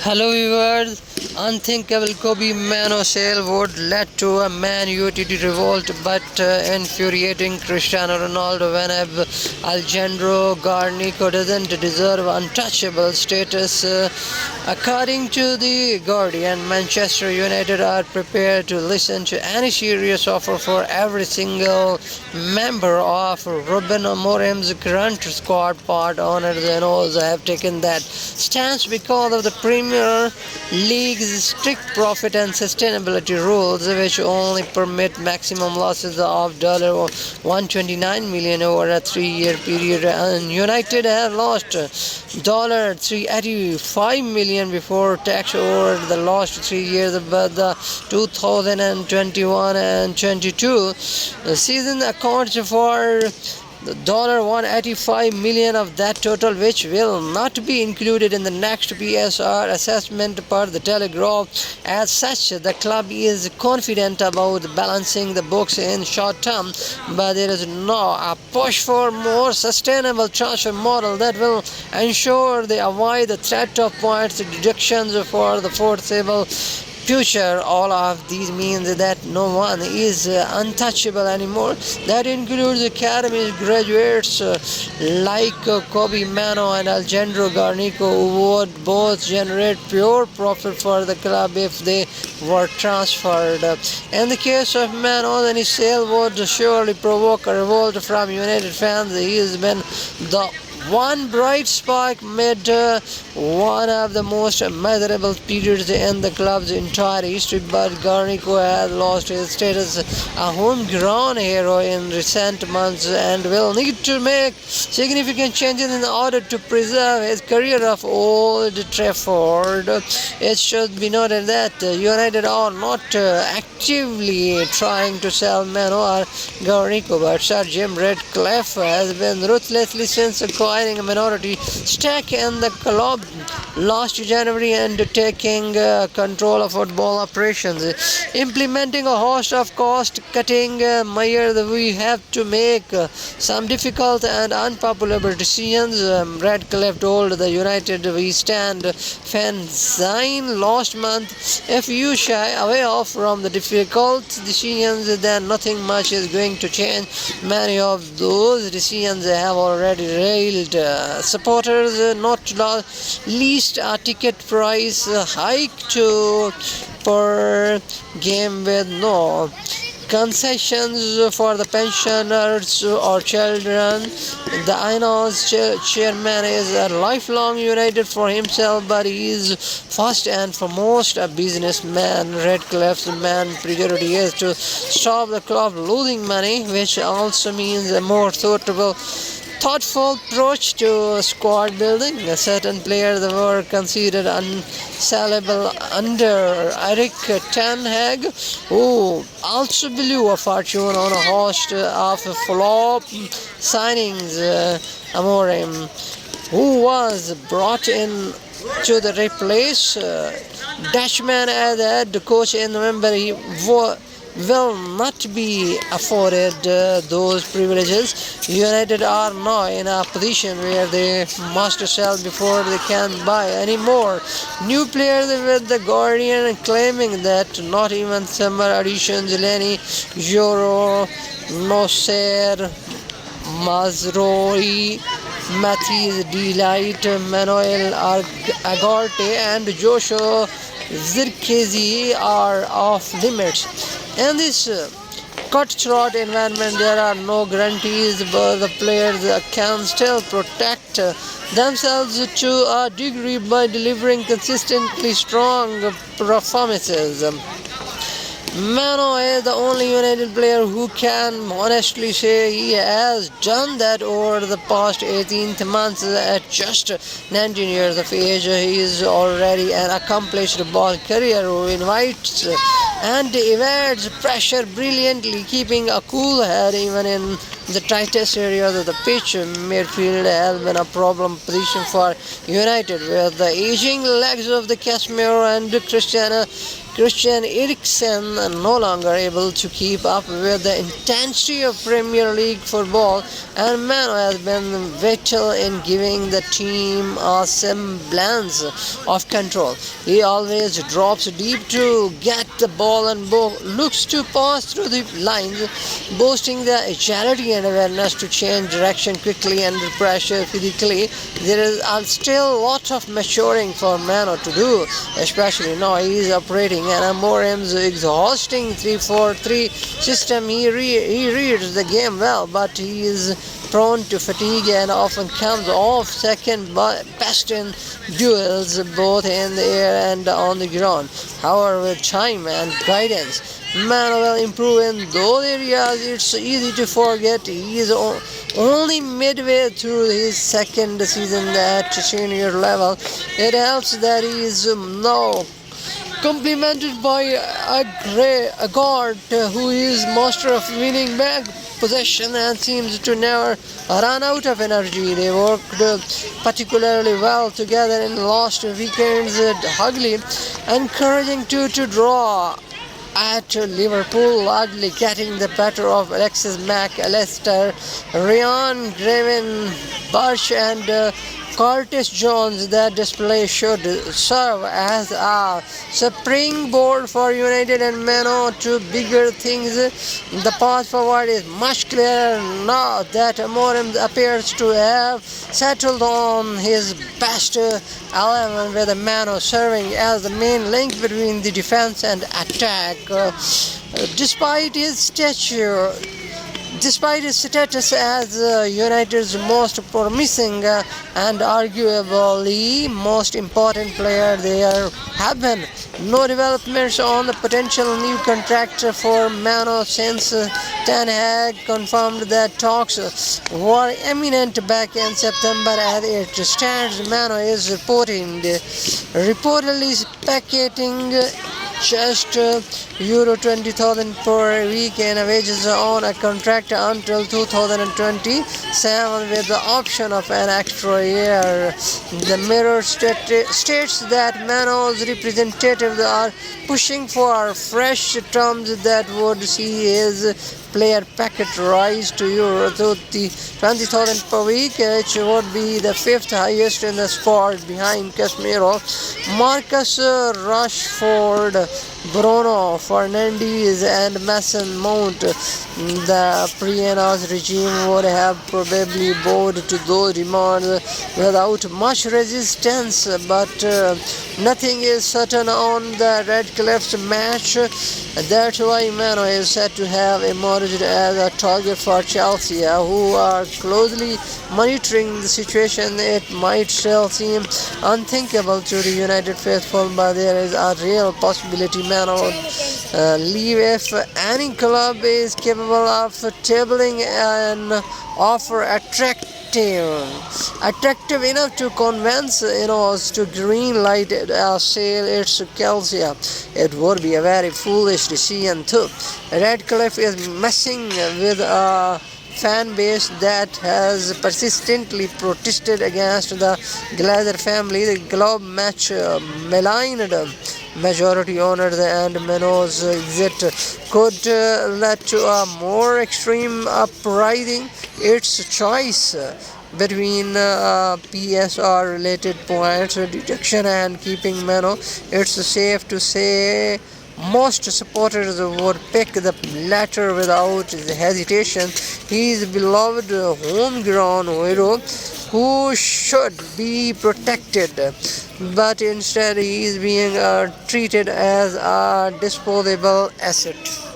Hello viewers, unthinkable Kobe Mano sale would lead to a Man UTD revolt, but infuriating Cristiano Ronaldo when Alejandro Garnico doesn't deserve untouchable status. According to the Guardian, Manchester United are prepared to listen to any serious offer for every single member of Ruben Amorim's current squad. Part owners and owners have taken that stance because of the Premier League's strict profit and sustainability rules, which only permit maximum losses of $129 million over a 3-year period. And United have lost $385 million before tax over the last 3 years, but the 2021 and 22 season accounts for $185 million of that total, which will not be included in the next PSR assessment per the Telegraph. As such, the club is confident about balancing the books in short term, but there is now a push for more sustainable transfer model that will ensure they avoid the threat of points deductions for the foreseeable future. All of these means that no one is untouchable anymore. That includes academy graduates like Kobe Mano and Alejandro Garnico, who would both generate pure profit for the club if they were transferred. In the case of Mano, any sale would surely provoke a revolt from United fans. He has been the one bright spark mid one of the most memorable periods in the club's entire history, but Garnico has lost his status a homegrown hero in recent months and will need to make significant changes in order to preserve his career of Old Trafford. It should be noted that United are not actively trying to sell Mano or Garnico, but Sir Jim Ratcliffe has been ruthlessly since acquiring a minority stake in the club last January and taking control of football operations, implementing a host of cost-cutting measures. We have to make some difficult and unpopular decisions. Radcliffe told the United We Stand fanzine last month. If you shy away from the difficult decisions, then nothing much is going to change. Many of those decisions have already railed supporters, not least a ticket price hike per game with no concessions for the pensioners or children. The INO's chairman is a lifelong United for himself, but he is first and foremost a businessman. Radcliffe's main priority is to stop the club losing money, which also means a more thoughtful approach to squad building. Certain players were considered unsellable under Eric Ten Hag, who also blew a fortune on a host of flop signings. Amorim, who was brought in to the replace Dutchman as head coach in November, he will not be afforded those privileges. United are now in a position where they must sell before they can buy any more new players, with the Guardian claiming that not even summer additions Lenny Joro, Nocer, Mazroi, Mathias Delight, Manuel Agarte and Joshua Zirkzee are off limits. In this cutthroat environment, there are no guarantees, but the players can still protect themselves to a degree by delivering consistently strong performances. Mano is the only United player who can honestly say he has done that over the past 18 months. At just 19 years of age, he is already an accomplished ball carrier who invites and evades pressure brilliantly, keeping a cool head even in the tightest areas of the pitch. Midfield has been a problem position for United, with the aging legs of the Casemiro and Cristiano Christian Eriksen no longer able to keep up with the intensity of Premier League football, and Mano has been vital in giving the team a semblance of control. He always drops deep to get the ball and looks to pass through the lines, boasting the agility and awareness to change direction quickly under pressure physically. There is still a lot of maturing for Mano to do, especially now he is operating an Amorim's exhausting 3-4-3 system. He reads the game well, but he is prone to fatigue and often comes off second best in duels both in the air and on the ground. However, with time and guidance, Mano will improve in those areas. It's easy to forget he is only midway through his second season at senior level. It helps that he is now complemented by a guard who is master of winning back possession and seems to never run out of energy. They worked particularly well together in last weekend's Hughley, encouraging to draw at Liverpool, largely getting the better of Alexis Mac Allister, Ryan Gravenberch and Curtis Jones. That display should serve as a springboard for United and Mano to bigger things. The path forward is much clearer now that Amorim appears to have settled on his best 11, with Mano serving as the main link between the defense and attack. Despite his stature, Despite his status as United's most promising and arguably most important player, there have been no developments on the potential new contract for Mano since Ten Hag confirmed that talks were imminent back in September. As it stands, Mano is reportedly speculating just euro 20,000 per week in wages on a contract until 2027 with the option of an extra year. The Mirror states that Mano's representatives are pushing for fresh terms that would see his player packet rise to euro 20,000 per week, which would be the fifth highest in the squad behind Casemiro, Marcus Rashford, Bruno Fernandes and Mason Mount. The pre-announced regime would have probably bowed to those demands without much resistance, but nothing is certain on the Redcliffe's match. That's why Mano is said to have emerged as a target for Chelsea, who are closely monitoring the situation. It might still seem unthinkable to the United faithful, but there is a real possibility Mano would leave if any club is capable of tabling an offer attractive enough to convince Ineos to green light a sale. It's Chelsea. It would be a very foolish decision too. Redcliffe is messing with a fan base that has persistently protested against the Glazer family. The club match maligned majority owners, and Mano's exit could lead to a more extreme uprising. Its choice between PSR related points deduction and keeping Mano, it's safe to say most supporters would pick the latter without hesitation. He is a beloved homegrown hero who should be protected, but instead he is being treated as a disposable asset.